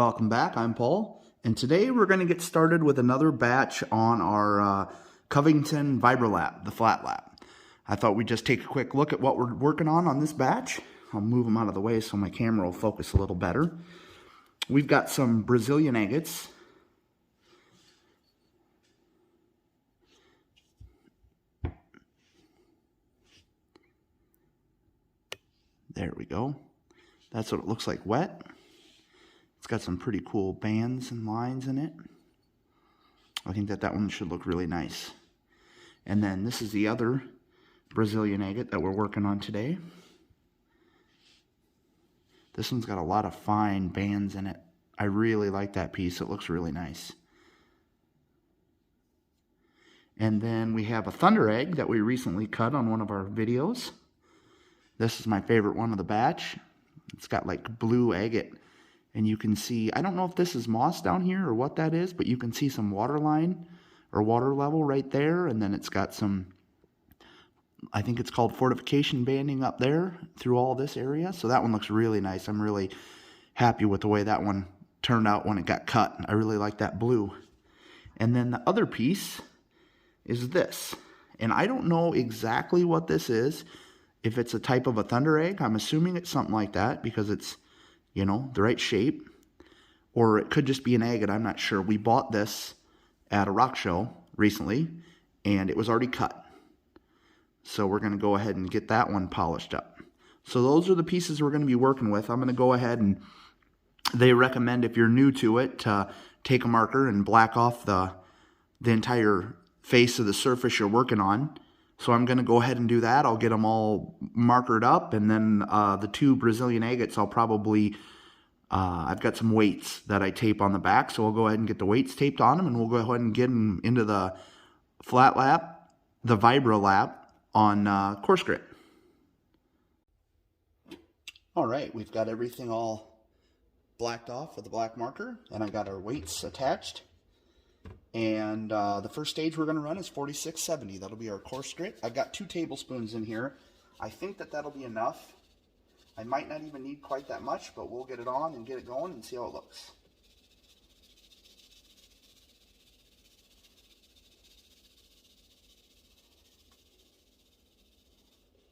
Welcome back, I'm Paul, and today we're going to get started with another batch on our Covington Vibra lap, the flat lap. I thought we'd just take a quick look at what we're working on this batch. I'll move them out of the way so my camera will focus a little better. We've got some Brazilian agates. There we go. That's what it looks like wet. It's got some pretty cool bands and lines in it. I think that one should look really nice. And then this is the other Brazilian agate that we're working on today. This one's got a lot of fine bands in it. I really like that piece. It looks really nice. And then we have a thunder egg that we recently cut on one of our videos. This is my favorite one of the batch. It's got like blue agate. And you can see, I don't know if this is moss down here or what that is, but you can see some water line or water level right there. And then it's got some, I think it's called fortification banding up there through all this area. So that one looks really nice. I'm really happy with the way that one turned out when it got cut. I really like that blue. And then the other piece is this. And I don't know exactly what this is. If it's a type of a thunder egg, I'm assuming it's something like that because it's, you know, the right shape. Or it could just be an agate, I'm not sure. We bought this at a rock show recently, and it was already cut. So we're going to go ahead and get that one polished up. So those are the pieces we're going to be working with. I'm going to go ahead and they recommend if you're new to it to take a marker and black off the entire face of the surface you're working on. So I'm going to go ahead and do that. I'll get them all markered up, and then the two Brazilian agates, I'll probably, I've got some weights that I tape on the back, so we'll go ahead and get the weights taped on them, and we'll go ahead and get them into the flat lap, the Vibra lap on coarse grit. All right, we've got everything all blacked off with a black marker, and I got our weights attached. And the first stage we're going to run is 4670. That'll be our coarse grit. I've got 2 tablespoons in here. I think that'll be enough. I might not even need quite that much, but we'll get it on and get it going and see how it looks.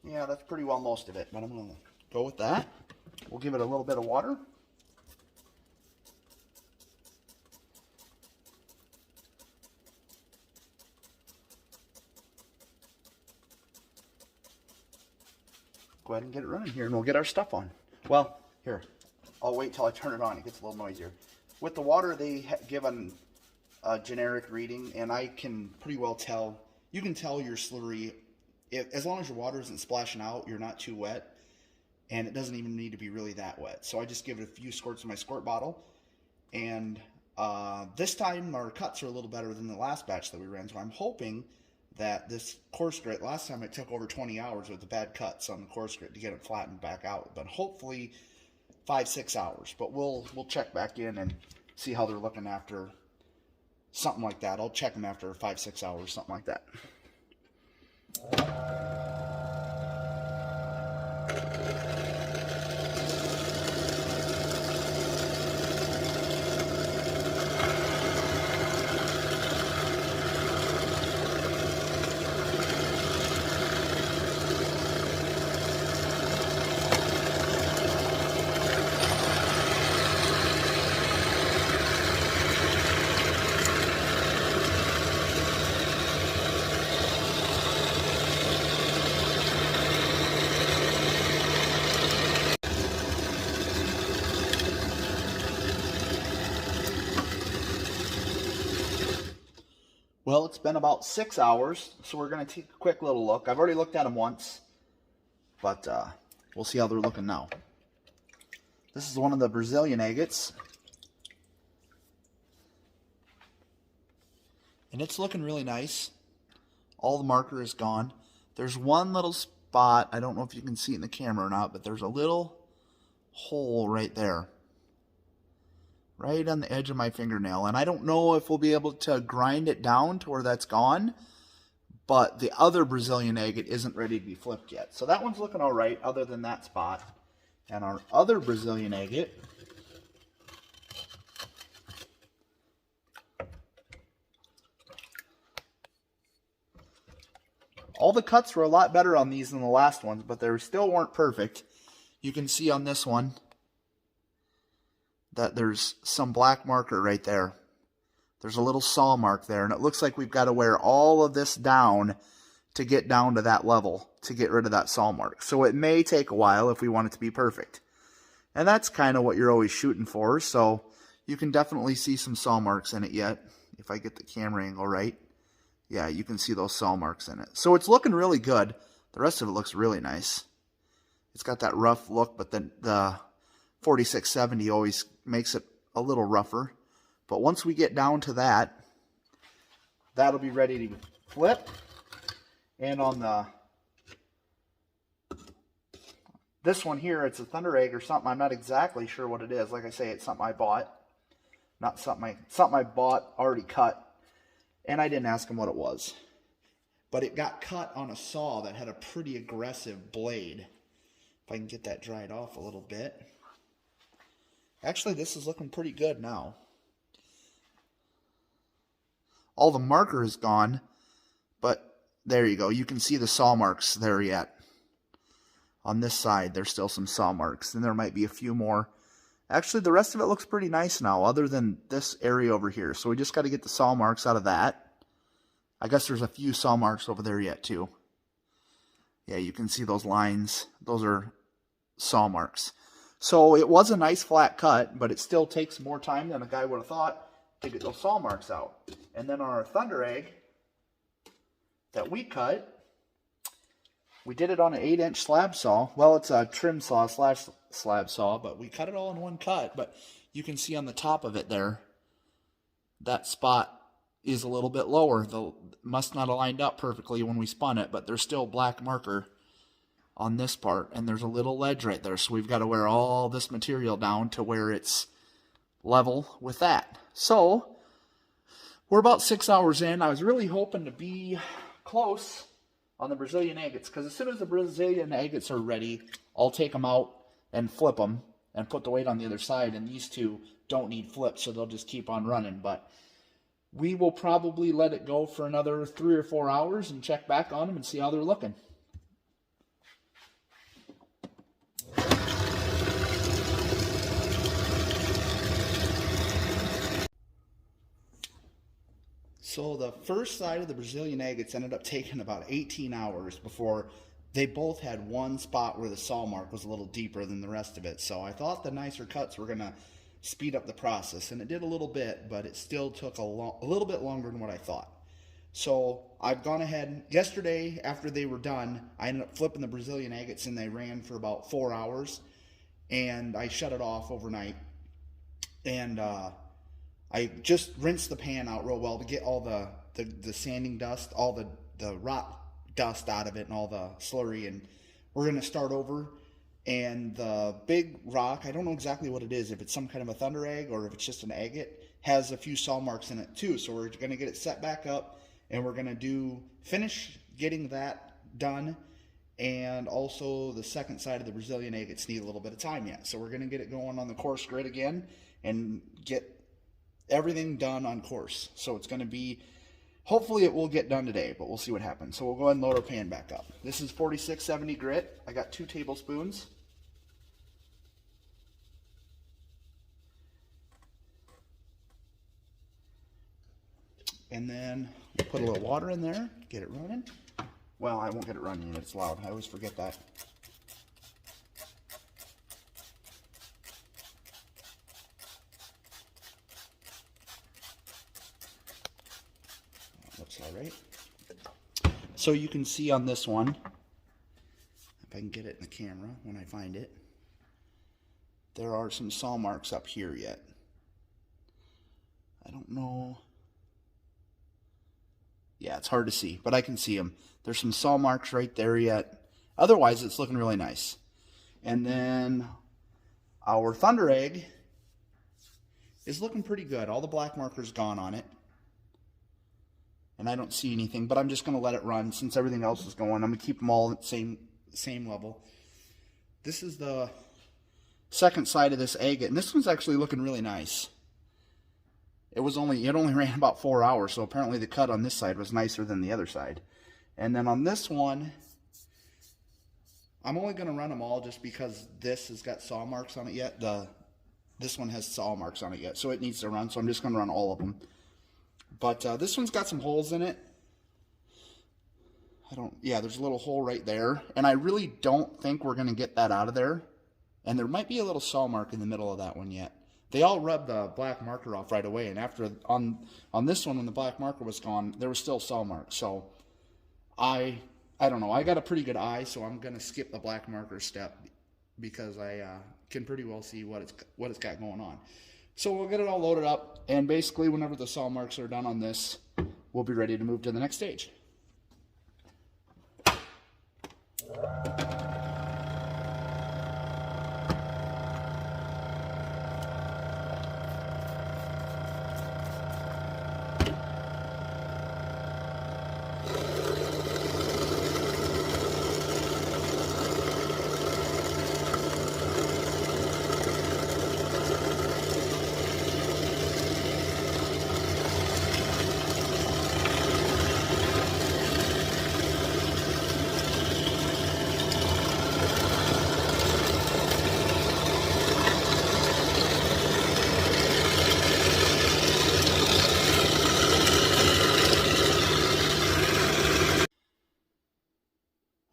Yeah, that's pretty well most of it, but I'm going to go with that. We'll give it a little bit of water. Go ahead and get it running here, and we'll get our stuff on. Well, here, I'll wait till I turn it on. It gets a little noisier. With the water, they give a generic reading, and I can pretty well tell. You can tell your slurry, as long as your water isn't splashing out, you're not too wet, and it doesn't even need to be really that wet. So I just give it a few squirts in my squirt bottle, and this time our cuts are a little better than the last batch that we ran, so I'm hoping that this coarse grit, last time it took over 20 hours with the bad cuts on the coarse grit to get it flattened back out, but hopefully 5-6 hours. But we'll check back in and see how they're looking after something like that. I'll check them after 5-6 hours, something like that. Well, it's been about 6 hours, so we're going to take a quick little look. I've already looked at them once, but we'll see how they're looking now. This is one of the Brazilian agates, and it's looking really nice. All the marker is gone. There's one little spot, I don't know if you can see it in the camera or not, but there's a little hole right there. Right on the edge of my fingernail. And I don't know if we'll be able to grind it down to where that's gone, but the other Brazilian agate isn't ready to be flipped yet. So that one's looking all right other than that spot. And our other Brazilian agate All the cuts were a lot better on these than the last ones, but they still weren't perfect. You can see on this one that there's some black marker right there. There's a little saw mark there, and it looks like we've got to wear all of this down to get down to that level to get rid of that saw mark. So it may take a while if we want it to be perfect. And that's kind of what you're always shooting for, so you can definitely see some saw marks in it yet. If I get the camera angle right, yeah, you can see those saw marks in it. So it's looking really good. The rest of it looks really nice. It's got that rough look, but then the 4670 always makes it a little rougher. But once we get down to that, that'll be ready to flip. And on this one here, it's a Thunder Egg or something. I'm not exactly sure what it is. Like I say, it's something I bought. Not something I bought already cut. And I didn't ask him what it was. But it got cut on a saw that had a pretty aggressive blade. If I can get that dried off a little bit. Actually, this is looking pretty good now. All the marker is gone, but there you go. You can see the saw marks there yet. On this side, there's still some saw marks, and there might be a few more. Actually, the rest of it looks pretty nice now, other than this area over here. So we just got to get the saw marks out of that. I guess there's a few saw marks over there yet, too. Yeah, you can see those lines. Those are saw marks. So it was a nice flat cut, but it still takes more time than a guy would have thought to get those saw marks out. And then on our Thunder Egg that we cut, we did it on an 8-inch slab saw. Well, it's a trim saw slash slab saw, but we cut it all in one cut. But you can see on the top of it there, that spot is a little bit lower. Must not have lined up perfectly when we spun it, but there's still black marker on this part, and there's a little ledge right there. So we've got to wear all this material down to where it's level with that. So we're about 6 hours in. I was really hoping to be close on the Brazilian agates, because as soon as the Brazilian agates are ready, I'll take them out and flip them and put the weight on the other side, and these two don't need flips, so they'll just keep on running. But we will probably let it go for another 3 or 4 hours and check back on them and see how they're looking. So the first side of the Brazilian agates ended up taking about 18 hours before they both had one spot where the saw mark was a little deeper than the rest of it. So I thought the nicer cuts were going to speed up the process, and it did a little bit, but it still took a little bit longer than what I thought. So I've gone ahead. Yesterday, after they were done, I ended up flipping the Brazilian agates, and they ran for about 4 hours, and I shut it off overnight. And I just rinsed the pan out real well to get all the sanding dust, all the rot dust out of it and all the slurry. And we're going to start over. And the big rock, I don't know exactly what it is, if it's some kind of a Thunder Egg or if it's just an agate, has a few saw marks in it too. So we're going to get it set back up, and we're going to finish getting that done. And also the second side of the Brazilian agates need a little bit of time yet. So we're going to get it going on the course grid again and get everything done on course. So it's going to be, hopefully it will get done today, but we'll see what happens. So we'll go ahead and load our pan back up. This is 4670 grit. I got 2 tablespoons. And then we'll put a little water in there, get it running. Well, I won't get it running, it's loud. I always forget that. Looks all right. So you can see on this one, if I can get it in the camera when I find it, there are some saw marks up here yet. I don't know. Yeah, it's hard to see, but I can see them. There's some saw marks right there yet. Otherwise, it's looking really nice. And then our Thunder Egg is looking pretty good. All the black marker's gone on it. And I don't see anything, but I'm just going to let it run since everything else is going. I'm going to keep them all at the same level. This is the second side of this agate, and this one's actually looking really nice. It only ran about 4 hours, so apparently the cut on this side was nicer than the other side. And then on this one, I'm only going to run them all just because this has got saw marks on it yet. This one has saw marks on it yet, so it needs to run, so I'm just going to run all of them. But this one's got some holes in it. Yeah, there's a little hole right there, and I really don't think we're going to get that out of there. And there might be a little saw mark in the middle of that one yet. They all rubbed the black marker off right away, and after on this one, when the black marker was gone, there was still saw marks. So I don't know. I got a pretty good eye, so I'm going to skip the black marker step because I can pretty well see what it's got going on. So we'll get it all loaded up, and basically whenever the saw marks are done on this, we'll be ready to move to the next stage.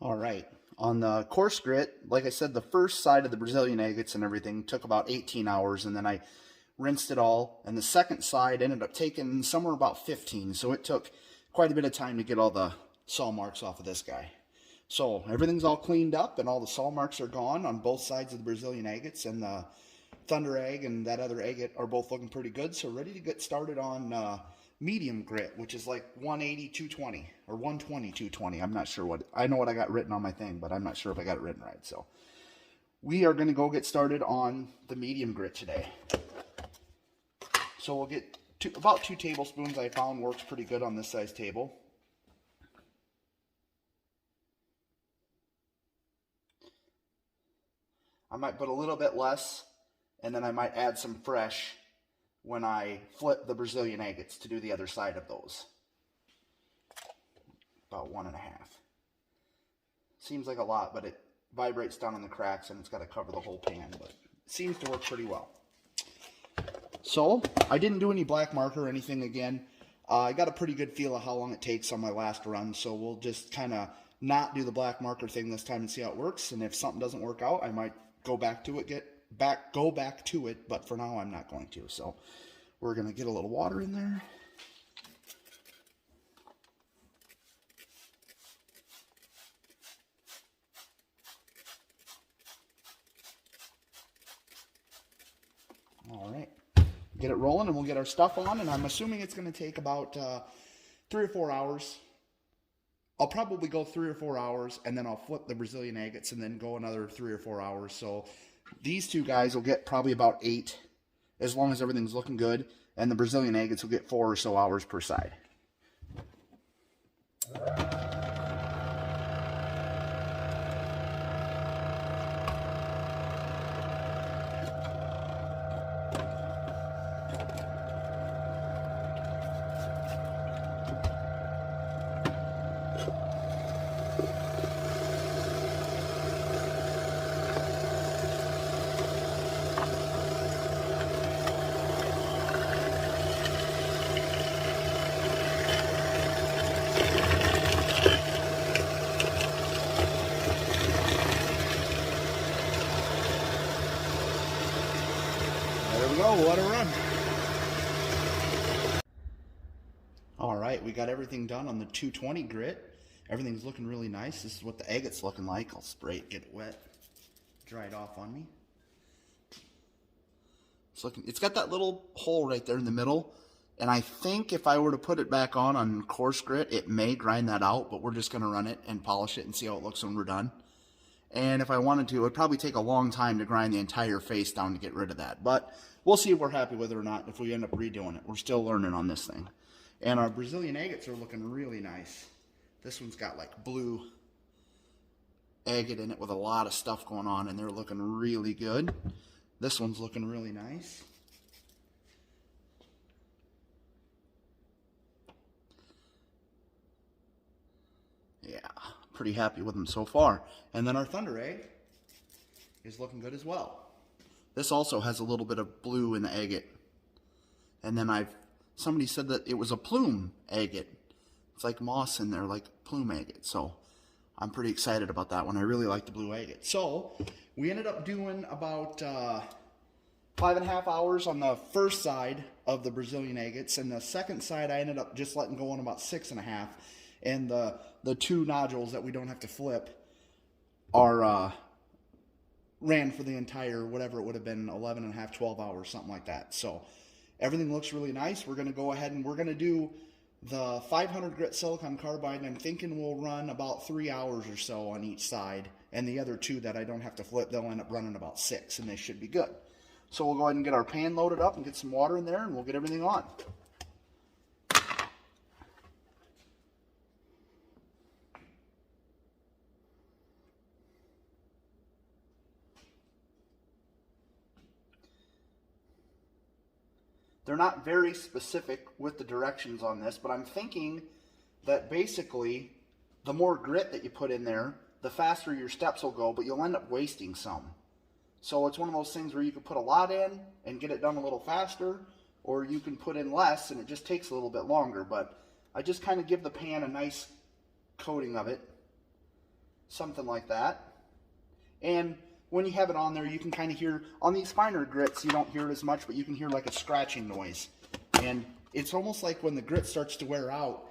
All right, on the coarse grit, like I said, the first side of the Brazilian agates and everything took about 18 hours, and then I rinsed it all, and the second side ended up taking somewhere about 15, so it took quite a bit of time to get all the saw marks off of this guy. So everything's all cleaned up, and all the saw marks are gone on both sides of the Brazilian agates, and the Thunder egg and that other agate are both looking pretty good, so ready to get started on medium grit, which is like 180 220 or 120 220. I'm not sure I know what I got written on my thing, but I'm not sure if I got it written right. So we are going to go get started on the medium grit today. So we'll get about 2 tablespoons. I found works pretty good on this size table. I might put a little bit less, and then I might add some fresh when I flip the Brazilian agates to do the other side of those. About 1.5. Seems like a lot, but it vibrates down in the cracks and it's got to cover the whole pan, but it seems to work pretty well. So I didn't do any black marker or anything again. I got a pretty good feel of how long it takes on my last run, so we'll just kind of not do the black marker thing this time and see how it works, and if something doesn't work out, I might go back to it, go back to it, but for now I'm not going to. So we're going to get a little water in there. All right, get it rolling and we'll get our stuff on, and I'm assuming it's going to take about 3 or 4 hours. I'll probably go 3 or 4 hours, and then I'll flip the Brazilian agates and then go another 3 or 4 hours. So these two guys will get probably about 8, as long as everything's looking good, and the Brazilian agates will get 4 or so hours per side. There we go, we'll let it run. All right, we got everything done on the 220 grit. Everything's looking really nice. This is what the agate's looking like. I'll spray it, get it wet, dry it off on me. It's got that little hole right there in the middle, and I think if I were to put it back on coarse grit, it may grind that out, but we're just going to run it and polish it and see how it looks when we're done. And if I wanted to, it would probably take a long time to grind the entire face down to get rid of that. But we'll see if we're happy with it or not, if we end up redoing it. We're still learning on this thing. And our Brazilian agates are looking really nice. This one's got like blue agate in it with a lot of stuff going on, and they're looking really good. This one's looking really nice. pretty happy with them so far. And then our thunder egg is looking good as well. This also has a little bit of blue in the agate. And then somebody said that it was a plume agate. It's like moss in there, like plume agate. So I'm pretty excited about that one. I really like the blue agate. So we ended up doing about 5.5 hours on the first side of the Brazilian agates, and the second side I ended up just letting go on about 6.5. And the two nodules that we don't have to flip are ran for the entire, whatever it would have been, 11.5, 12 hours, something like that. So everything looks really nice. We're going to go ahead and we're going to do the 500 grit silicon carbide, and I'm thinking we'll run about 3 hours or so on each side, and the other two that I don't have to flip, they'll end up running about 6, and they should be good. So we'll go ahead and get our pan loaded up and get some water in there, and we'll get everything on. They're not very specific with the directions on this, but I'm thinking that basically the more grit that you put in there, the faster your steps will go, but you'll end up wasting some. So it's one of those things where you can put a lot in and get it done a little faster, or you can put in less and it just takes a little bit longer. But I just kind of give the pan a nice coating of it, something like that. And when you have it on there, you can kind of hear, on these finer grits, you don't hear it as much, but you can hear like a scratching noise. And it's almost like when the grit starts to wear out,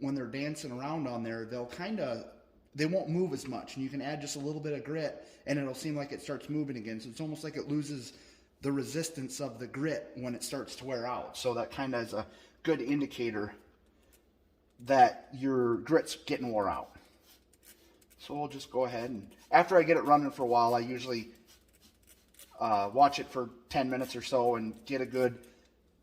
when they're dancing around on there, they won't move as much. And you can add just a little bit of grit, and it'll seem like it starts moving again. So it's almost like it loses the resistance of the grit when it starts to wear out. So that kind of is a good indicator that your grit's getting wore out. So we'll just go ahead, and after I get it running for a while, I usually watch it for 10 minutes or so and get a good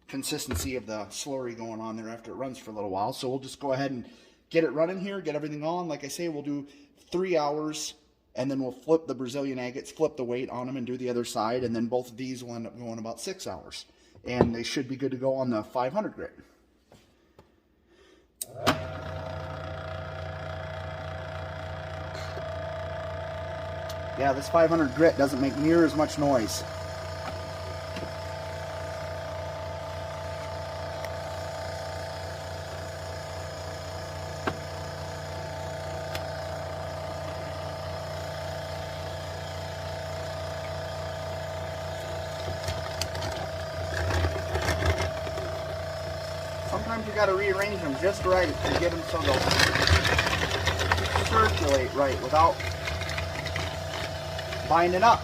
consistency of the slurry going on there after it runs for a little while. So we'll just go ahead and get it running here, get everything on. Like I say, we'll do 3 hours, and then we'll flip the Brazilian agates, flip the weight on them, and do the other side, and then both of these will end up going about 6 hours. And they should be good to go on the 500 grit. Yeah, this 500 grit doesn't make near as much noise. Sometimes you got to rearrange them just right to get them so they'll circulate right without binding up.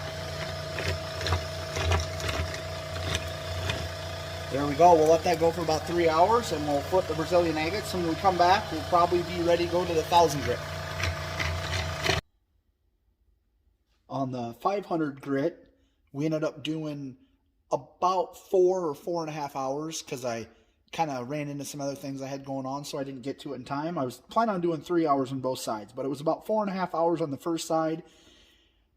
There we go. We'll let that go for about 3 hours, and we'll flip the Brazilian agates. And when we come back, we'll probably be ready to go to the 1000 grit. On the 500 grit, we ended up doing about 4 or 4.5 hours because I kind of ran into some other things I had going on, so I didn't get to it in time. I was planning on doing 3 hours on both sides, but it was about 4.5 hours on the first side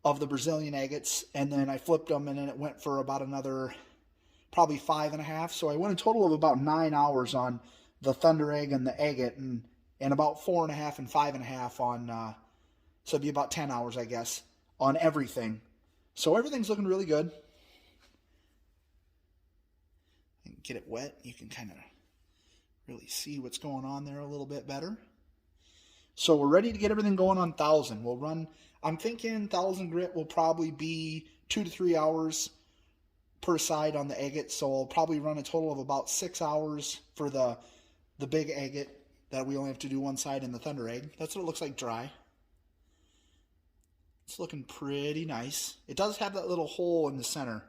of the Brazilian agates, and then I flipped them, and then it went for about another probably 5.5. So I went a total of about 9 hours on the thunder egg and the agate, and about 4.5 and 5.5 on, so it'd be about 10 hours, I guess, on everything. So everything's looking really good. And get it wet, you can kind of really see what's going on there a little bit better. So we're ready to get everything going on 1000. We'll run, I'm thinking 1000 grit will probably be 2 to 3 hours per side on the agate. So I'll probably run a total of about 6 hours for the big agate that we only have to do one side in the thunder egg. That's what it looks like dry. It's looking pretty nice. It does have that little hole in the center,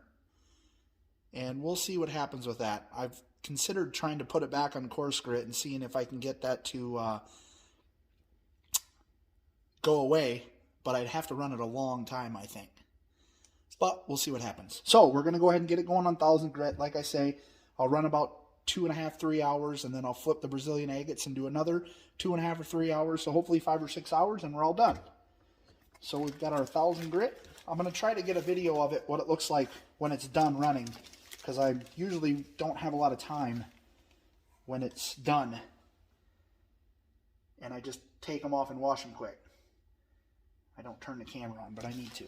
and we'll see what happens with that. I've considered trying to put it back on coarse grit and seeing if I can get that to go away, but I'd have to run it a long time, I think. But we'll see what happens. So we're going to go ahead and get it going on 1000 grit. Like I say, I'll run about 2.5, 3 hours, and then I'll flip the Brazilian agates and do another 2.5 or 3 hours. So hopefully 5 or 6 hours, and we're all done. So we've got our 1000 grit. I'm going to try to get a video of it, what it looks like when it's done running, because I usually don't have a lot of time when it's done. And I just take them off and wash them quick. I don't turn the camera on, but I need to.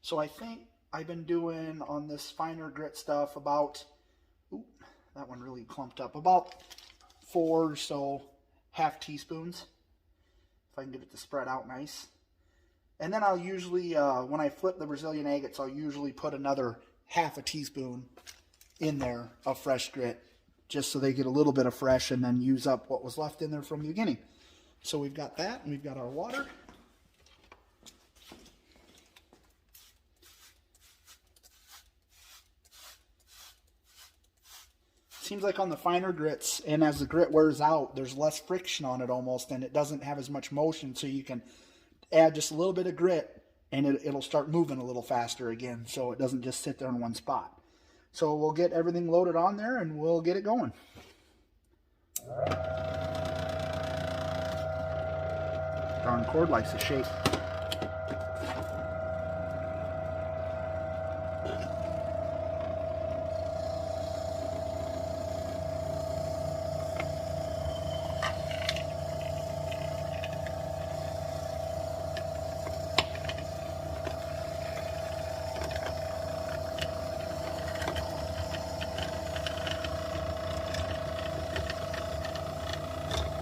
So I think I've been doing on this finer grit stuff about, ooh, that one really clumped up, about 4 or so half teaspoons, if I can get it to spread out nice. And then I'll usually, when I flip the Brazilian agates, I'll usually put another half a teaspoon in there of fresh grit, just so they get a little bit of fresh and then use up what was left in there from the beginning. So we've got that, and we've got our water. Seems like on the finer grits, and as the grit wears out, there's less friction on it almost, and it doesn't have as much motion, so you can add just a little bit of grit, and it'll start moving a little faster again, so it doesn't just sit there in one spot. So we'll get everything loaded on there, and we'll get it going. Darn cord likes to shake.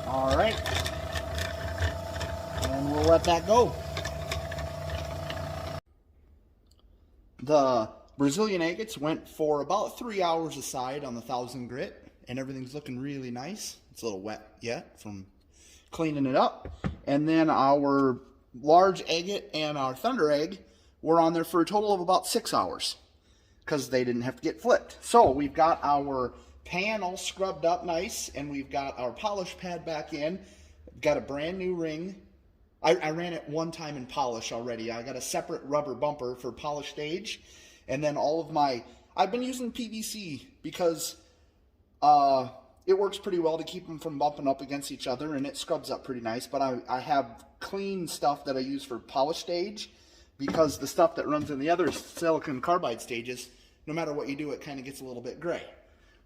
All right, and we'll let that go. The Brazilian agates went for about 3 hours aside on the 1000 grit, and everything's looking really nice. It's a little wet yet from cleaning it up. And then our large agate and our thunder egg were on there for a total of about 6 hours because they didn't have to get flipped. So we've got our pan all scrubbed up nice, and we've got our polish pad back in. Got a brand new ring. I ran it one time in polish already. I got a separate rubber bumper for polish stage, and then all of my, I've been using PVC because it works pretty well to keep them from bumping up against each other, and it scrubs up pretty nice. But I have clean stuff that I use for polish stage, because the stuff that runs in the other silicon carbide stages, no matter what you do, it kind of gets a little bit gray.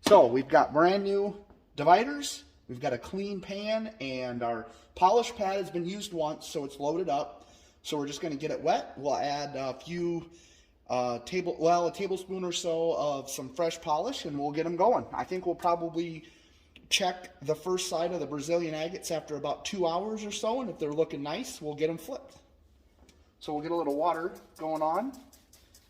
So we've got brand new dividers, we've got a clean pan, and our polish pad has been used once, so it's loaded up. So we're just going to get it wet. We'll add a few a tablespoon or so of some fresh polish, and we'll get them going. I think we'll probably check the first side of the Brazilian agates after about 2 hours or so, and if they're looking nice, we'll get them flipped. So we'll get a little water going on.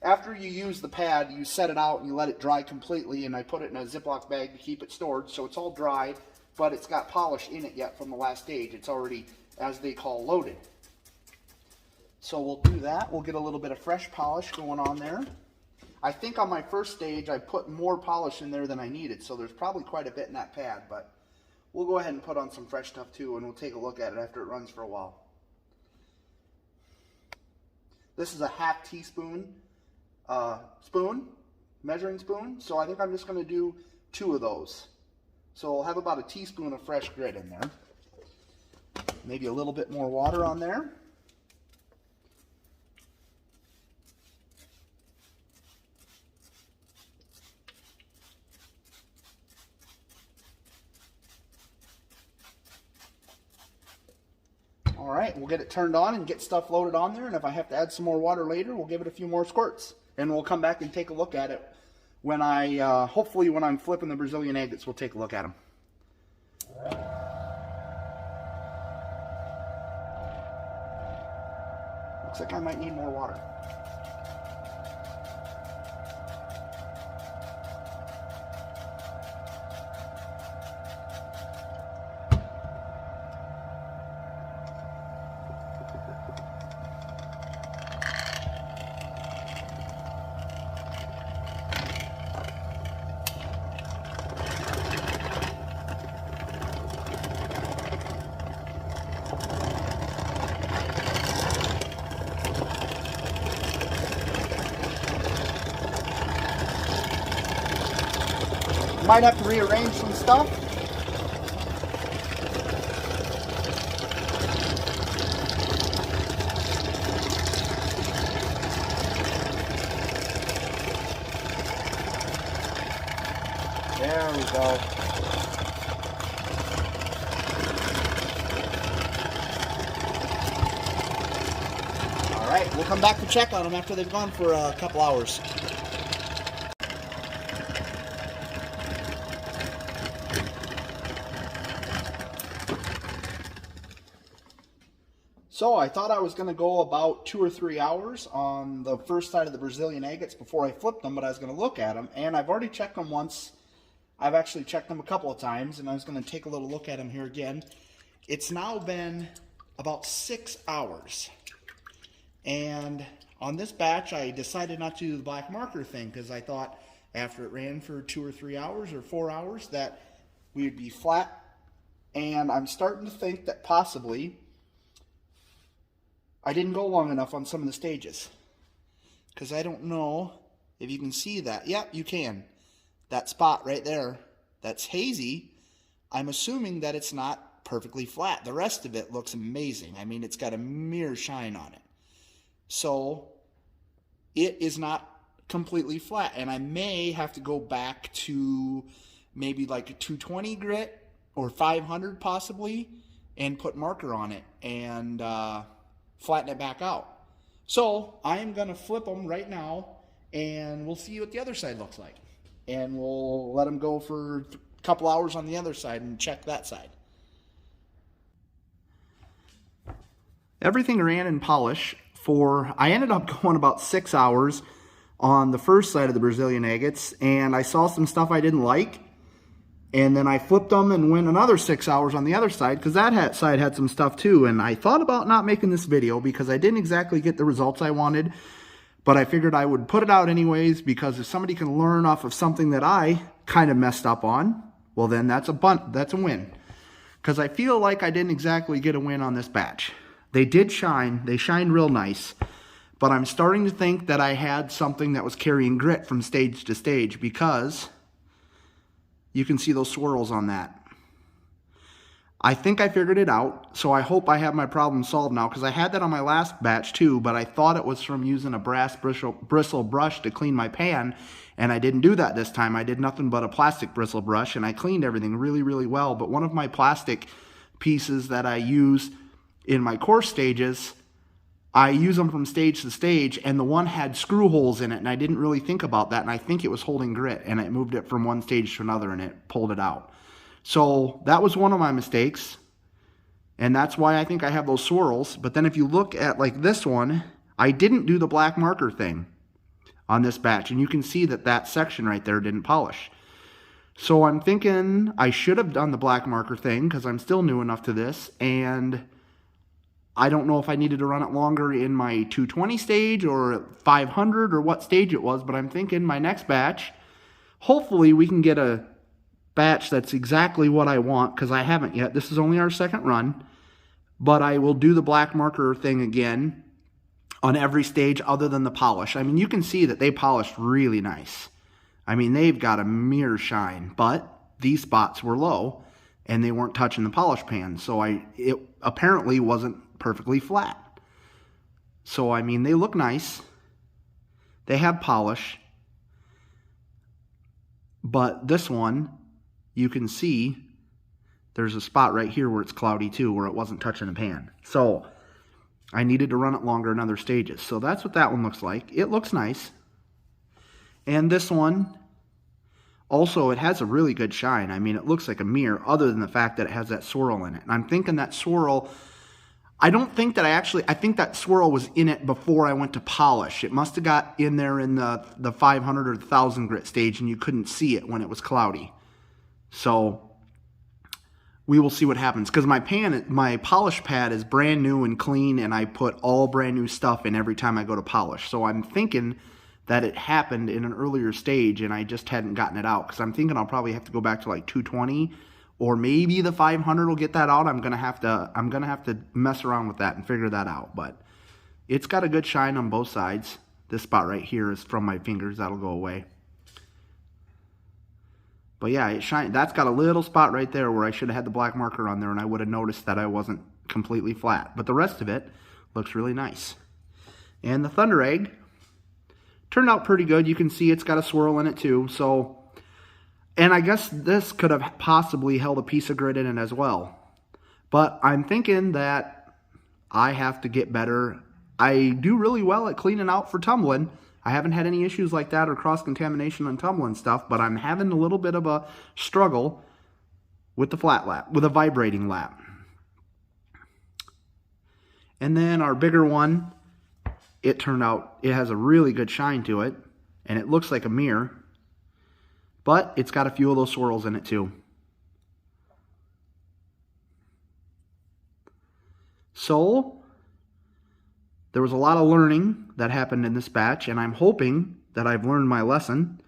After you use the pad, you set it out and you let it dry completely, and I put it in a Ziploc bag to keep it stored, so it's all dry, but it's got polish in it yet from the last stage. It's already, as they call, loaded. So we'll do that. We'll get a little bit of fresh polish going on there. I think on my first stage I put more polish in there than I needed, so there's probably quite a bit in that pad, but we'll go ahead and put on some fresh stuff too, and we'll take a look at it after it runs for a while. This is a half teaspoon measuring spoon, so I think I'm just going to do 2 of those. So we'll have about a teaspoon of fresh grit in there. Maybe a little bit more water on there. All right, we'll get it turned on and get stuff loaded on there, and if I have to add some more water later, we'll give it a few more squirts. And we'll come back and take a look at it when hopefully when I'm flipping the Brazilian agates, we'll take a look at them. Looks like I might need more water. Might have to rearrange some stuff. There we go. right, we'll come back to check on them after they've gone for a couple hours. So I thought I was going to go about 2 or 3 hours on the first side of the Brazilian agates before I flipped them, but I was going to look at them, and I've already checked them once. I've actually checked them a couple of times, and I was going to take a little look at them here again. It's now been about 6 hours, and on this batch I decided not to do the black marker thing because I thought after it ran for 2 or 3 hours or 4 hours that we would be flat, and I'm starting to think that possibly I didn't go long enough on some of the stages, because I don't know if you can see that. Yep, you can. That spot right there, that's hazy. I'm assuming that it's not perfectly flat. The rest of it looks amazing. I mean, it's got a mirror shine on it. So it is not completely flat, and I may have to go back to maybe like a 220 grit or 500 possibly and put marker on it and flatten it back out. So I am going to flip them right now, and we'll see what the other side looks like. And we'll let them go for a couple hours on the other side and check that side. Everything ran in polish for, I ended up going about 6 hours on the first side of the Brazilian agates, and I saw some stuff I didn't like, and then I flipped them and went another 6 hours on the other side because that side had some stuff too. And I thought about not making this video because I didn't exactly get the results I wanted, but I figured I would put it out anyways, because if somebody can learn off of something that I kind of messed up on, well then that's a win. Because I feel like I didn't exactly get a win on this batch. They did shine, they shined real nice, but I'm starting to think that I had something that was carrying grit from stage to stage, because you can see those swirls on that. I think I figured it out, so I hope I have my problem solved now, because I had that on my last batch too, but I thought it was from using a brass bristle brush to clean my pan, and I didn't do that this time. I did nothing but a plastic bristle brush, and I cleaned everything really, really well. But one of my plastic pieces that I use in my course stages, I use them from stage to stage, and the one had screw holes in it, and I didn't really think about that, and I think it was holding grit, and it moved it from one stage to another, and it pulled it out. So that was one of my mistakes, and that's why I think I have those swirls. But then if you look at like this one, I didn't do the black marker thing on this batch, and you can see that that section right there didn't polish. So I'm thinking I should have done the black marker thing because I'm still new enough to this, and I don't know if I needed to run it longer in my 220 stage or 500 or what stage it was, but I'm thinking my next batch, hopefully we can get a batch that's exactly what I want, because I haven't yet. This is only our second run, but I will do the black marker thing again on every stage other than the polish. I mean, you can see that they polished really nice. I mean, they've got a mirror shine, but these spots were low and they weren't touching the polish pan, so it apparently wasn't perfectly flat. So I mean, they look nice, they have polish, but this one, you can see there's a spot right here where it's cloudy too, where it wasn't touching the pan. So I needed to run it longer in other stages. So that's what that one looks like. It looks nice. And this one, also, it has a really good shine. I mean, it looks like a mirror, other than the fact that it has that swirl in it. And I'm thinking that swirl, I don't think that I think that swirl was in it before I went to polish. It must have got in there in the 500 or the 1000 grit stage, and you couldn't see it when it was cloudy. So we will see what happens, because my polish pad is brand new and clean, and I put all brand new stuff in every time I go to polish. So I'm thinking that it happened in an earlier stage and I just hadn't gotten it out, because I'm thinking I'll probably have to go back to like 220, or maybe the 500 will get that out. I'm gonna have to mess around with that and figure that out. But it's got a good shine on both sides. This spot right here is from my fingers. That'll go away. But yeah, it shine. That's got a little spot right there where I should have had the black marker on there, and I would have noticed that I wasn't completely flat. But the rest of it looks really nice. And the Thunder Egg turned out pretty good. You can see it's got a swirl in it too. So, and I guess this could have possibly held a piece of grit in it as well. But I'm thinking that I have to get better I do really well at cleaning out for tumbling. I haven't had any issues like that or cross-contamination on tumbling stuff, but I'm having a little bit of a struggle with the flat lap, with a vibrating lap. And then our bigger one, it turned out it has a really good shine to it, and it looks like a mirror, but it's got a few of those swirls in it too. So there was a lot of learning that happened in this batch, and I'm hoping that I've learned my lesson,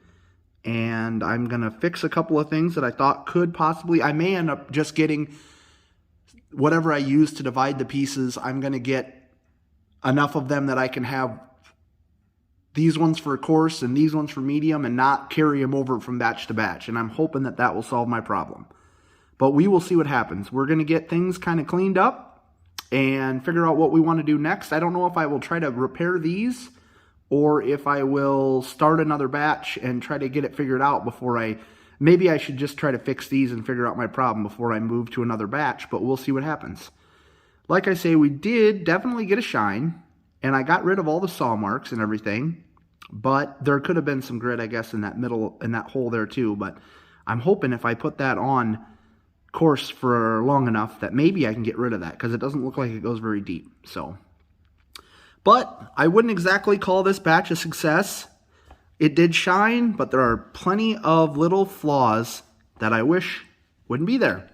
and I'm going to fix a couple of things that I thought could possibly, I may end up just getting whatever I use to divide the pieces. I'm going to get enough of them that I can have these ones for coarse and these ones for medium and not carry them over from batch to batch, and I'm hoping that that will solve my problem. But we will see what happens. We're going to get things kind of cleaned up and figure out what we want to do next. I don't know if I will try to repair these or if I will start another batch and try to get it figured out before maybe I should just try to fix these and figure out my problem before I move to another batch, but we'll see what happens. Like I say, we did definitely get a shine, and I got rid of all the saw marks and everything, but there could have been some grit, I guess, in that middle, in that hole there too, but I'm hoping if I put that on course for long enough that maybe I can get rid of that, because it doesn't look like it goes very deep. So, but I wouldn't exactly call this batch a success. It did shine, but there are plenty of little flaws that I wish wouldn't be there.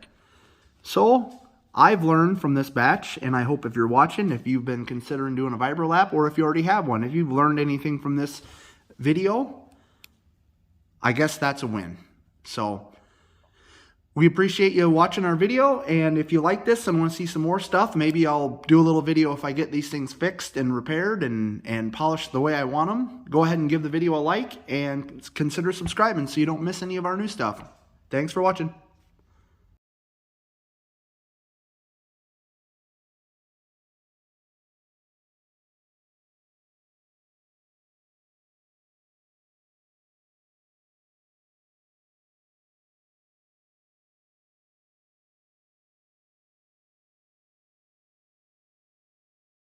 So I've learned from this batch, and I hope if you're watching, if you've been considering doing a Vibra lap, or if you already have one, if you've learned anything from this video, I guess that's a win. So we appreciate you watching our video, and if you like this and want to see some more stuff, maybe I'll do a little video if I get these things fixed and repaired and polished the way I want them. Go ahead and give the video a like and consider subscribing so you don't miss any of our new stuff. Thanks for watching.